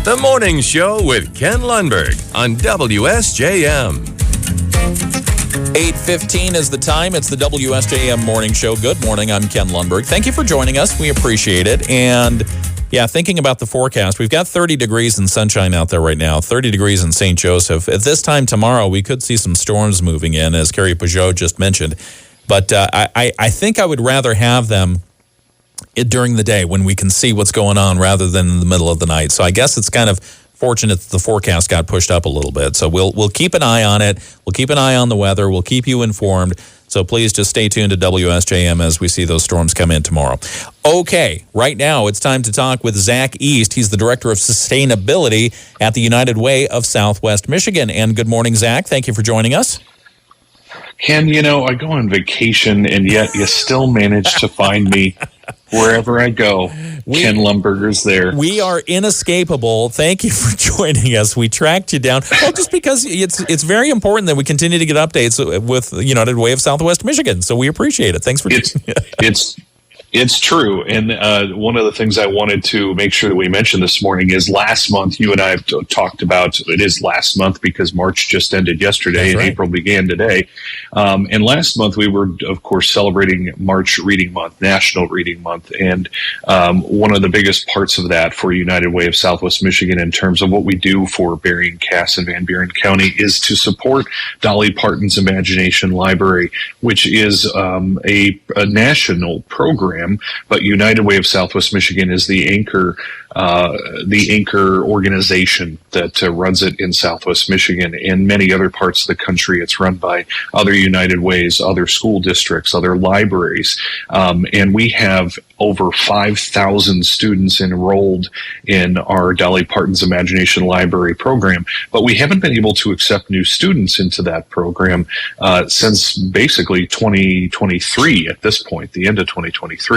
The Morning Show with Ken Lundberg on WSJM. 8:15 is the time. It's the WSJM Morning Show. Good morning. I'm Ken Lundberg. Thank you for joining us. We appreciate it. And yeah, thinking about the forecast, we've got 30 degrees and sunshine out there right now, 30 degrees in St. Joseph. At this time tomorrow, we could see some storms moving in, as Carrie Peugeot just mentioned. But I think I would rather have them during the day when we can see what's going on rather than in the middle of the night. So I guess it's kind of fortunate that the forecast got pushed up a little bit. So we'll keep an eye on it. We'll keep an eye on the weather. We'll keep you informed. So please just stay tuned to WSJM as we see those storms come in tomorrow. Okay, right now it's time to talk with Zach East. He's the Director of Sustainability at the United Way of Southwest Michigan. And good morning, Zach. Thank you for joining us. Ken, I go on vacation, and yet you still manage to find me wherever I go. Ken Lundberger's there. We are inescapable. Thank you for joining us. We tracked you down. Well, just because it's very important that we continue to get updates with United Way of Southwest Michigan. So we appreciate it. Thanks for It's true. And one of the things I wanted to make sure that we mentioned this morning is last month, you and I have talked about, it is last month because March just ended yesterday and April began today. And last month we were, of course, celebrating March Reading Month, National Reading Month. And one of the biggest parts of that for United Way of Southwest Michigan in terms of what we do for Berrien, Cass, and Van Buren County is to support Dolly Parton's Imagination Library, which is a national program. But United Way of Southwest Michigan is the anchor organization that runs it in Southwest Michigan. In many other parts of the country, it's run by other United Ways, other school districts, other libraries. And we have over 5,000 students enrolled in our Dolly Parton's Imagination Library program. But we haven't been able to accept new students into that program since basically 2023 at this point, the end of 2023.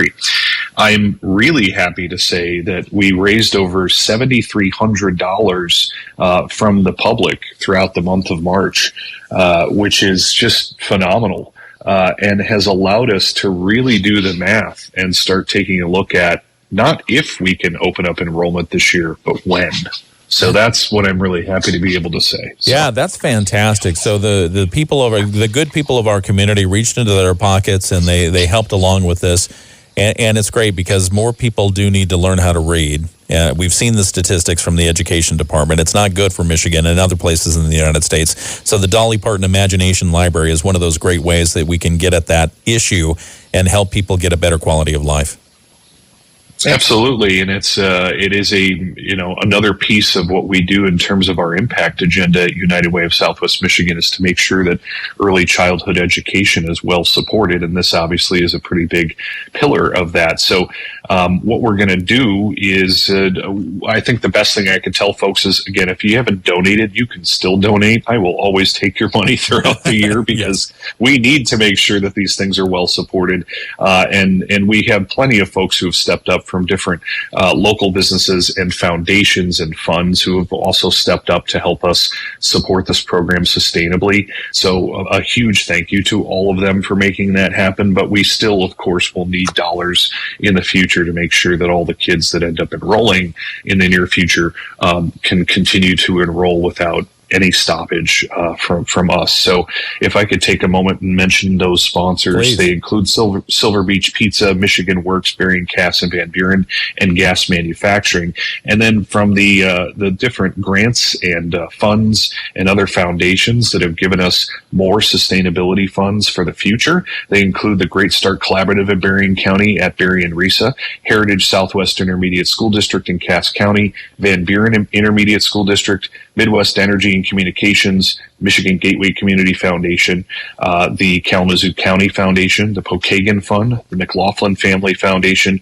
I'm really happy to say that we raised over $7,300 from the public throughout the month of March, which is just phenomenal. And has allowed us to really do the math and start taking a look at not if we can open up enrollment this year, but when. So that's what I'm really happy to be able to say. So. Yeah, that's fantastic. So the good people of our community reached into their pockets and they helped along with this. And it's great because more people do need to learn how to read. We've seen the statistics from the Education Department. It's not good for Michigan and other places in the United States. So the Dolly Parton Imagination Library is one of those great ways that we can get at that issue and help people get a better quality of life. Absolutely, and it is another piece of what we do in terms of our impact agenda at United Way of Southwest Michigan is to make sure that early childhood education is well supported, and this obviously is a pretty big pillar of that. So what we're going to do is, I think the best thing I can tell folks is, again, if you haven't donated, you can still donate. I will always take your money throughout the year because we need to make sure that these things are well supported, and we have plenty of folks who have stepped up from different local businesses and foundations and funds who have also stepped up to help us support this program sustainably. So a huge thank you to all of them for making that happen. But we still, of course, will need dollars in the future to make sure that all the kids that end up enrolling in the near future can continue to enroll without any stoppage from us. So if I could take a moment and mention those sponsors, Please. They include Silver Beach Pizza, Michigan Works, Berrien, Cass, and Van Buren, and Gas Manufacturing. And then from the different grants and funds and other foundations that have given us more sustainability funds for the future, they include the Great Start Collaborative at Berrien County at Berrien RESA, Heritage Southwest Intermediate School District in Cass County, Van Buren Intermediate School District, Midwest Energy and Communications, Michigan Gateway Community Foundation, the Kalamazoo County Foundation, the Pokagon Fund, the McLaughlin Family Foundation,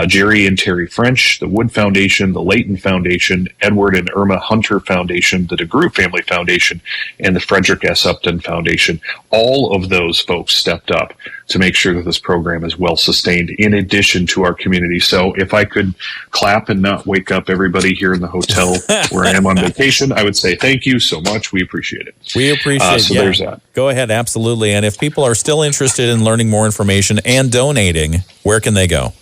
Jerry and Terry French, the Wood Foundation, the Layton Foundation, Edward and Irma Hunter Foundation, the DeGroot Family Foundation, and the Frederick S. Upton Foundation. All of those folks stepped up to make sure that this program is well sustained in addition to our community. So if I could clap and not wake up everybody here in the hotel where I am on vacation, I would say thank you so much. We appreciate it. We appreciate so there's that. Go ahead, absolutely. And if people are still interested in learning more information and donating, where can they go?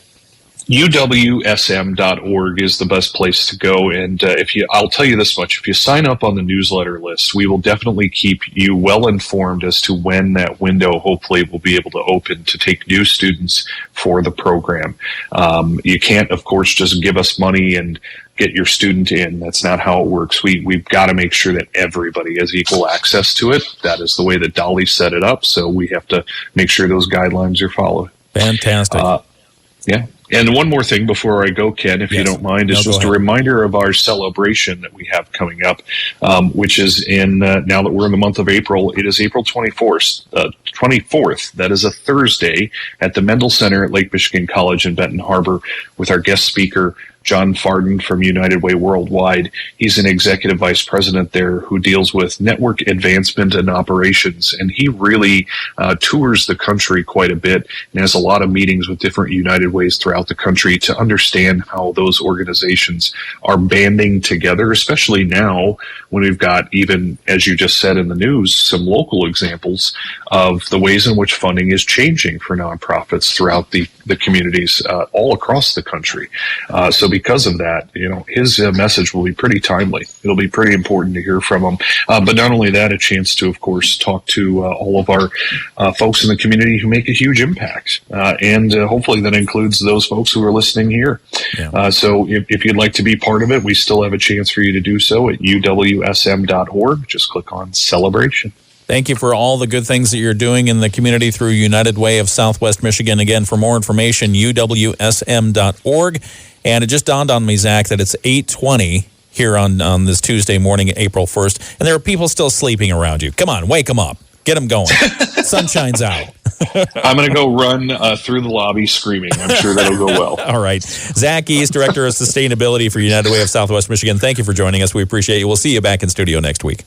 UWSM.org is the best place to go. And I'll tell you this much, if you sign up on the newsletter list, we will definitely keep you well informed as to when that window hopefully will be able to open to take new students for the program. You can't, of course, just give us money and get your student in. That's not how it works. We've got to make sure that everybody has equal access to it. That is the way that Dolly set it up. So we have to make sure those guidelines are followed. Fantastic. Yeah. And one more thing before I go, Ken, if you don't mind, is just a reminder of our celebration that we have coming up, which is now that we're in the month of April, it is April 24th. That is a Thursday at the Mendel Center at Lake Michigan College in Benton Harbor with our guest speaker, John Farden from United Way Worldwide. He's an executive vice president there who deals with network advancement and operations. And he really tours the country quite a bit and has a lot of meetings with different United Ways throughout the country to understand how those organizations are banding together, especially now when we've got, even as you just said in the news, some local examples of the ways in which funding is changing for nonprofits throughout the communities all across the country. So because of that, his message will be pretty timely. It'll be pretty important to hear from him. But not only that, a chance to, of course, talk to all of our folks in the community who make a huge impact. And hopefully that includes those folks who are listening here. Yeah. So if you'd like to be part of it, we still have a chance for you to do so at uwsm.org. Just click on Celebration. Thank you for all the good things that you're doing in the community through United Way of Southwest Michigan. Again, for more information, uwsm.org. And it just dawned on me, Zach, that it's 8:20 here on this Tuesday morning, April 1st, and there are people still sleeping around you. Come on, wake them up. Get them going. Sunshine's out. I'm going to go run through the lobby screaming. I'm sure that'll go well. All right. Zach East, Director of Sustainability for United Way of Southwest Michigan, thank you for joining us. We appreciate you. We'll see you back in studio next week.